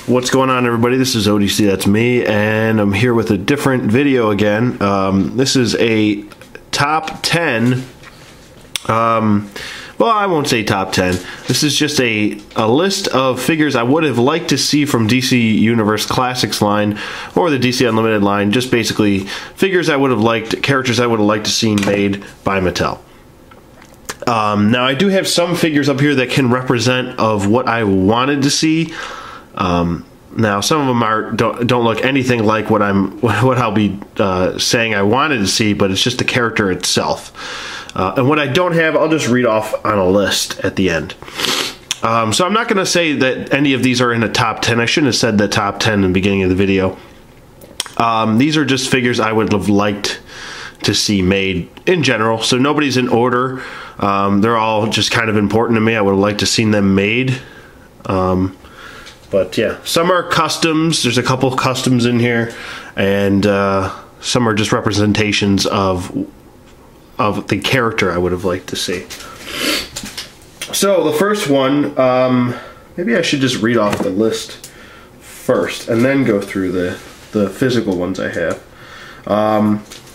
What's going on, everybody? This is ODC, that's me, and I'm here with a different video again. This is a top 10, well, I won't say top 10. This is just a list of figures I would have liked to see from DC Universe Classics line, or the DC Unlimited line, just basically figures I would have liked, characters I would have liked to see made by Mattel. Now, I do have some figures up here that can represent of what I wanted to see. Now some of them don't look anything like what I'll be saying I wanted to see, but it's just the character itself. And what I don't have, I'll just read off on a list at the end. So I'm not going to say that any of these are in the top 10. I shouldn't have said the top 10 in the beginning of the video. These are just figures I would have liked to see made in general. So nobody's in order. They're all just kind of important to me. I would have liked to have seen them made. But yeah, some are customs. There's a couple of customs in here, and some are just representations of the character I would have liked to see. So the first one, maybe I should just read off the list first and then go through the physical ones I have.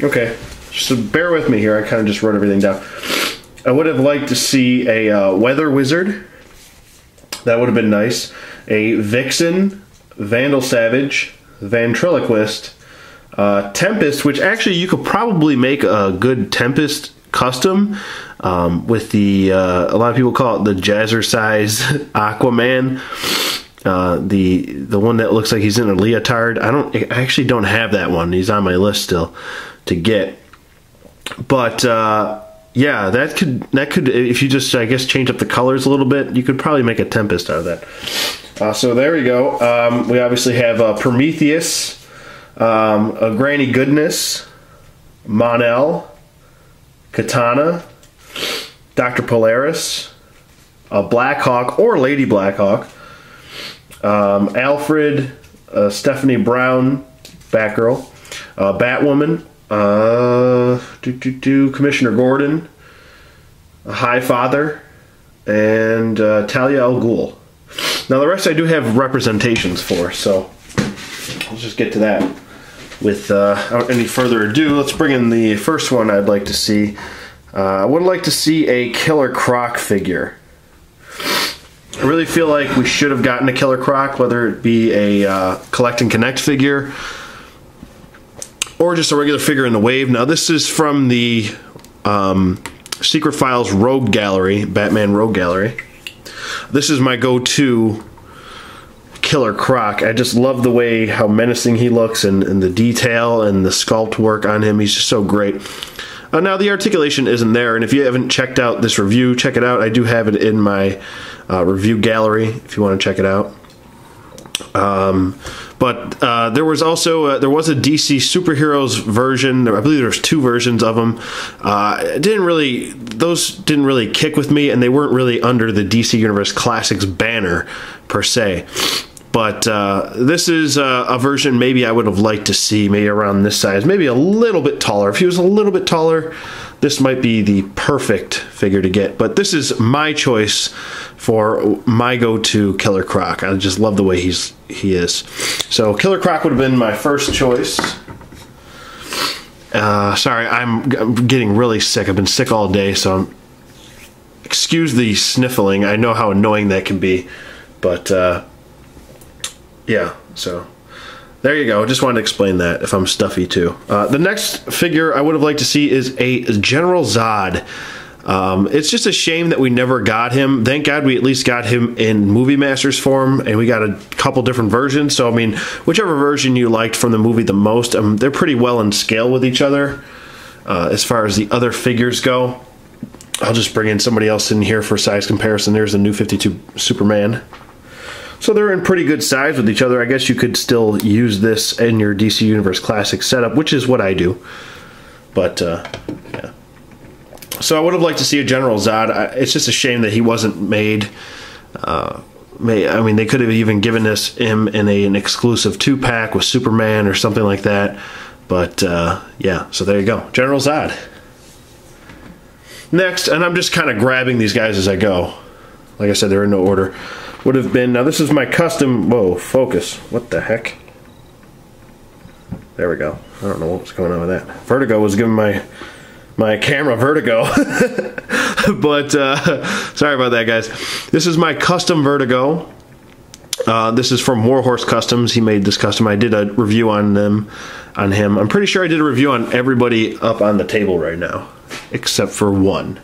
Okay, so bear with me here. I kind of just wrote everything down. I would have liked to see a Weather Wizard. That would have been nice. A Vixen, Vandal Savage, Ventriloquist, Tempest, which actually you could probably make a good Tempest custom with the, a lot of people call it the Jazzercise Aquaman. The one that looks like he's in a leotard. I actually don't have that one. He's on my list still to get. But yeah, that could if you just, I guess, change up the colors a little bit, you could probably make a Tempest out of that. So there we go. We obviously have Prometheus, a Granny Goodness, Mon-El, Katana, Dr. Polaris, a Blackhawk or Lady Blackhawk, Alfred, Stephanie Brown, Batgirl, Batwoman, Commissioner Gordon, Highfather, and Talia al Ghul. Now the rest I do have representations for, so let's just get to that. Without any further ado, let's bring in the first one I'd like to see. I would like to see a Killer Croc figure. I really feel like we should have gotten a Killer Croc, whether it be a Collect and Connect figure or just a regular figure in the wave. Now this is from the Secret Files Rogue Gallery, Batman Rogue Gallery. This is my go-to Killer Croc. I just love the way how menacing he looks, and the detail and the sculpt work on him. He's just so great. Now the articulation isn't there, and if you haven't checked out this review, check it out. I do have it in my review gallery if you want to check it out. But there was also there was a DC Superheroes version. I believe there's two versions of them. Those didn't really kick with me, and they weren't really under the DC Universe Classics banner per se. But this is a version maybe I would have liked to see, maybe around this size, maybe a little bit taller. If he was a little bit taller, this might be the perfect figure to get. But this is my choice for my go-to Killer Croc. I just love the way he is. So Killer Croc would have been my first choice. Sorry, I'm getting really sick. I've been sick all day, so excuse the sniffling. I know how annoying that can be, but yeah, so there you go. Just wanted to explain that if I'm stuffy too. The next figure I would have liked to see is a General Zod. It's just a shame that we never got him. Thank God we at least got him in Movie Masters form, and we got a couple different versions. So I mean, whichever version you liked from the movie the most, they're pretty well in scale with each other. As far as the other figures go, I'll just bring in somebody else in here for size comparison. There's the New 52 Superman. So they're in pretty good size with each other. I guess you could still use this in your DC Universe Classic setup, which is what I do. But, yeah. So I would have liked to see a General Zod. It's just a shame that he wasn't made. I mean, they could have even given him in an exclusive 2-pack with Superman or something like that. But, yeah, so there you go. General Zod. Next, and I'm just kind of grabbing these guys as I go. Like I said, they're in no order. would have been, now this is my custom, whoa, focus, what the heck? There we go. I don't know what was going on with that. Vertigo was giving my camera vertigo. But sorry about that, guys. This is my custom Vertigo. This is from Warhorse Customs. He made this custom. I did a review on him. I'm pretty sure I did a review on everybody up on the table right now, except for one.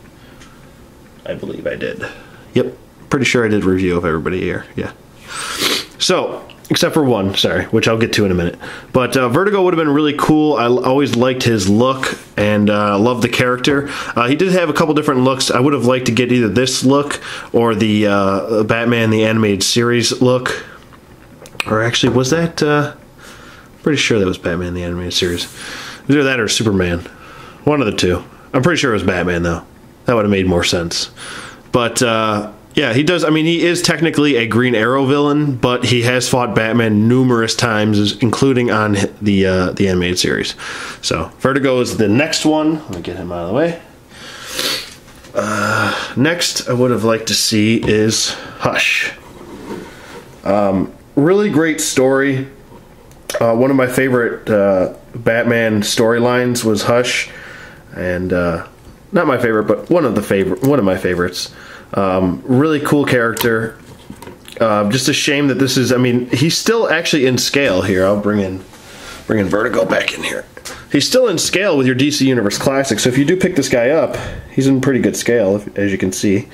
I believe I did. Yep, pretty sure I did a review of everybody here. Yeah. So, except for one, sorry, which I'll get to in a minute. But Vertigo would have been really cool. I always liked his look and loved the character. He did have a couple different looks. I would have liked to get either this look or the Batman the Animated Series look. Or actually, was that... pretty sure that was Batman the Animated Series. Either that or Superman. One of the two. I'm pretty sure it was Batman, though. That would have made more sense. But, yeah, he does. I mean, he is technically a Green Arrow villain, but he has fought Batman numerous times, including on the animated series. So, Vertigo is the next one. Let me get him out of the way. Next, I would have liked to see is Hush. Really great story. One of my favorite Batman storylines was Hush, and not my favorite, but one of my favorites. Really cool character. Just a shame that this is. I mean, he's still actually in scale here. I'll bring in Vertigo back in here. He's still in scale with your DC Universe Classic. So if you do pick this guy up, he's in pretty good scale, as you can see.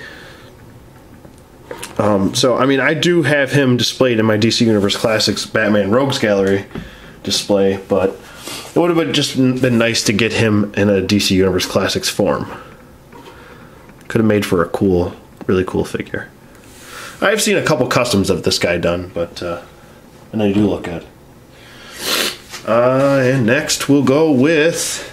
So I mean, I do have him displayed in my DC Universe Classics Batman Rogues Gallery display, but it would have just been nice to get him in a DC Universe Classics form. Could have made for a cool, really cool figure. I've seen a couple customs of this guy done, but and they do look good. And next we'll go with,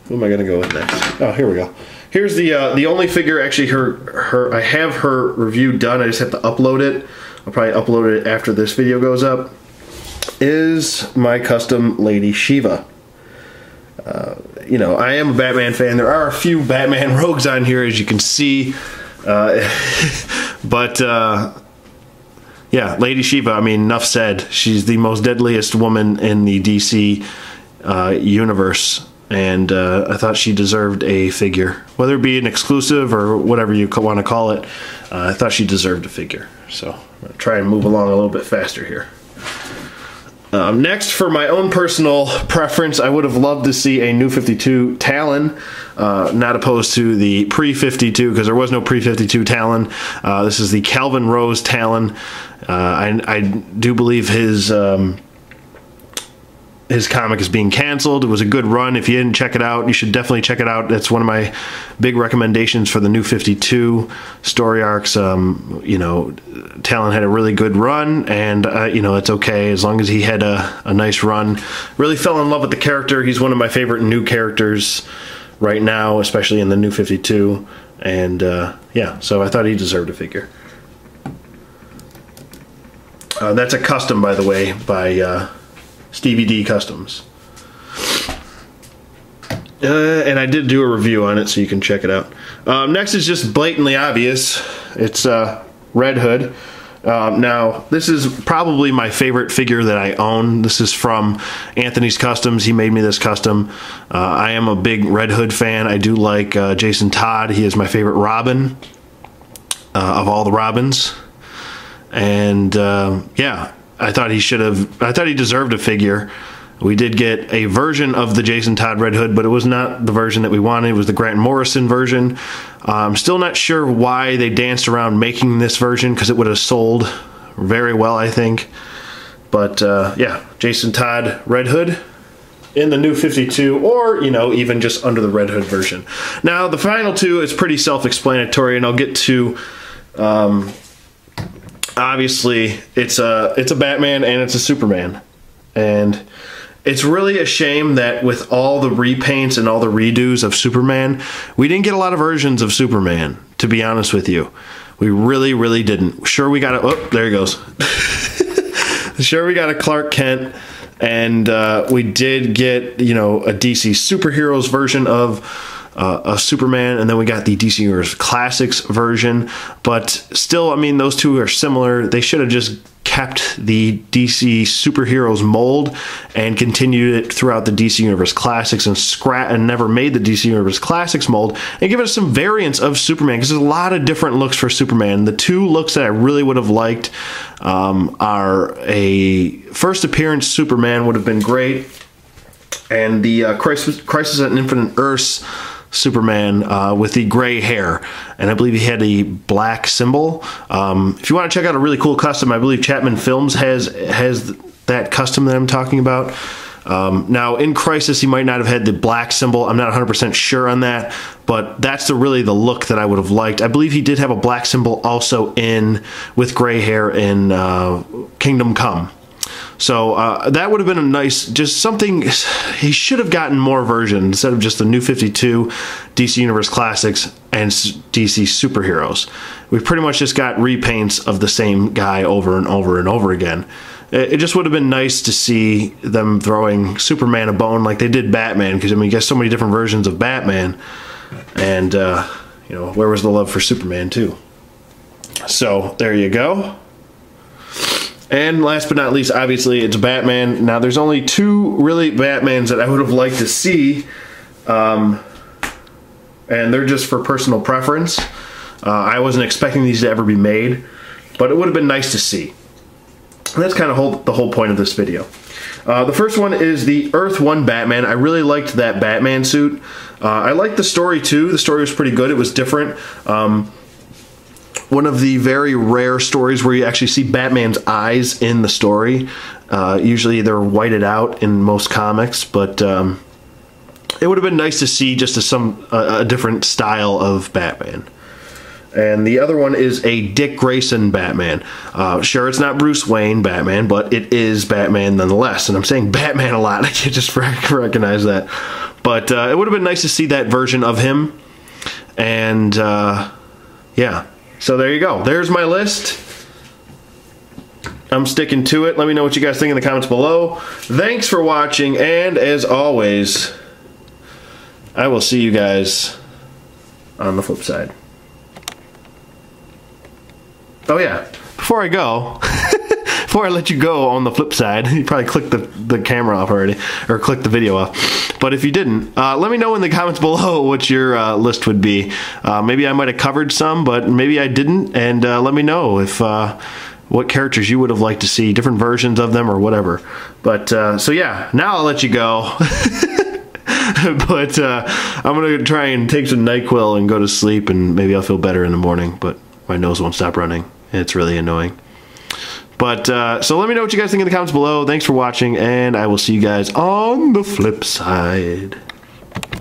who am I going to go with next? Oh, here we go. Here's the only figure, actually, I have her review done. I just have to upload it. I'll probably upload it after this video goes up. Is my custom Lady Shiva. You know, I am a Batman fan. There are a few Batman rogues on here, as you can see. But yeah, Lady Shiva, I mean, enough said. She's the most deadliest woman in the DC universe. And I thought she deserved a figure. Whether it be an exclusive or whatever you want to call it, I thought she deserved a figure. So I'm going to try and move along a little bit faster here. Next, for my own personal preference, I would have loved to see a new 52 Talon, not opposed to the pre-52, because there was no pre-52 Talon. This is the Calvin Rose Talon. I do believe his comic is being canceled. It was a good run. If you didn't check it out, you should definitely check it out. That's one of my big recommendations for the new 52 story arcs. You know, Talon had a really good run, and you know, it's okay as long as he had a nice run. Really fell in love with the character. He's one of my favorite new characters right now, especially in the new 52. And yeah, so I thought he deserved a figure. That's a custom, by the way, by Stevie D Customs. And I did do a review on it, so you can check it out. Next is just blatantly obvious. It's Red Hood. Now, this is probably my favorite figure that I own. This is from Anthony's Customs. He made me this custom. I am a big Red Hood fan. I do like Jason Todd. He is my favorite Robin of all the Robins. And yeah, I thought he deserved a figure. We did get a version of the Jason Todd Red Hood, but it was not the version that we wanted. It was the Grant Morrison version. I'm still not sure why they danced around making this version, because it would have sold very well, I think. But yeah, Jason Todd Red Hood in the new 52, or, you know, even just under the Red Hood version. Now, the final two is pretty self-explanatory, and I'll get to... obviously, it's a Batman and it's a Superman. And it's really a shame that with all the repaints and all the redos of Superman, we didn't get a lot of versions of Superman, to be honest with you. We really, really didn't. Sure, we got a... Oh, there he goes. Sure, we got a Clark Kent, and we did get, you know, a DC Superheroes version of a Superman, and then we got the DC Universe Classics version. But still, I mean, those two are similar. They should have just kept the DC superheroes mold and continued it throughout the DC Universe Classics, and never made the DC Universe Classics mold, and give us some variants of Superman, because there's a lot of different looks for Superman. The two looks that I really would have liked are a first appearance Superman would have been great, and the Crisis on Infinite Earths Superman with the gray hair, and I believe he had a black symbol. If you want to check out a really cool custom, I believe Chapman Films has that custom that I'm talking about. Now in Crisis he might not have had the black symbol. I'm not 100% sure on that, but that's really the look that I would have liked. I believe he did have a black symbol also with gray hair in Kingdom Come. So that would have been a nice, just something. He should have gotten more versions instead of just the New 52, DC Universe Classics, and DC Superheroes. We pretty much just got repaints of the same guy over and over and over again. It just would have been nice to see them throwing Superman a bone like they did Batman, because I mean, you got so many different versions of Batman, and you know, where was the love for Superman too? So there you go. And last but not least, obviously, it's Batman. Now, there's only two really Batmans that I would have liked to see, and they're just for personal preference. I wasn't expecting these to ever be made, but it would have been nice to see. And that's kind of the whole point of this video. The first one is the Earth 1 Batman. I really liked that Batman suit. I liked the story, too. The story was pretty good. It was different. One of the very rare stories where you actually see Batman's eyes in the story. Usually they're whited out in most comics, but it would have been nice to see just a different style of Batman. And the other one is a Dick Grayson Batman. Sure, it's not Bruce Wayne Batman, but it is Batman nonetheless. And I'm saying Batman a lot. I can't just recognize that. But it would have been nice to see that version of him. And yeah. So there you go. There's my list. I'm sticking to it. Let me know what you guys think in the comments below. Thanks for watching, and as always, I will see you guys on the flip side. Oh yeah, before I go, before I let you go on the flip side, you probably clicked the camera off already, or clicked the video off. But if you didn't, let me know in the comments below what your list would be. Maybe I might have covered some, but maybe I didn't. And let me know if what characters you would have liked to see, different versions of them or whatever. But so yeah, now I'll let you go. But I'm gonna try and take some NyQuil and go to sleep, and maybe I'll feel better in the morning. But my nose won't stop running. It's really annoying. But, so let me know what you guys think in the comments below. Thanks for watching, and I will see you guys on the flip side.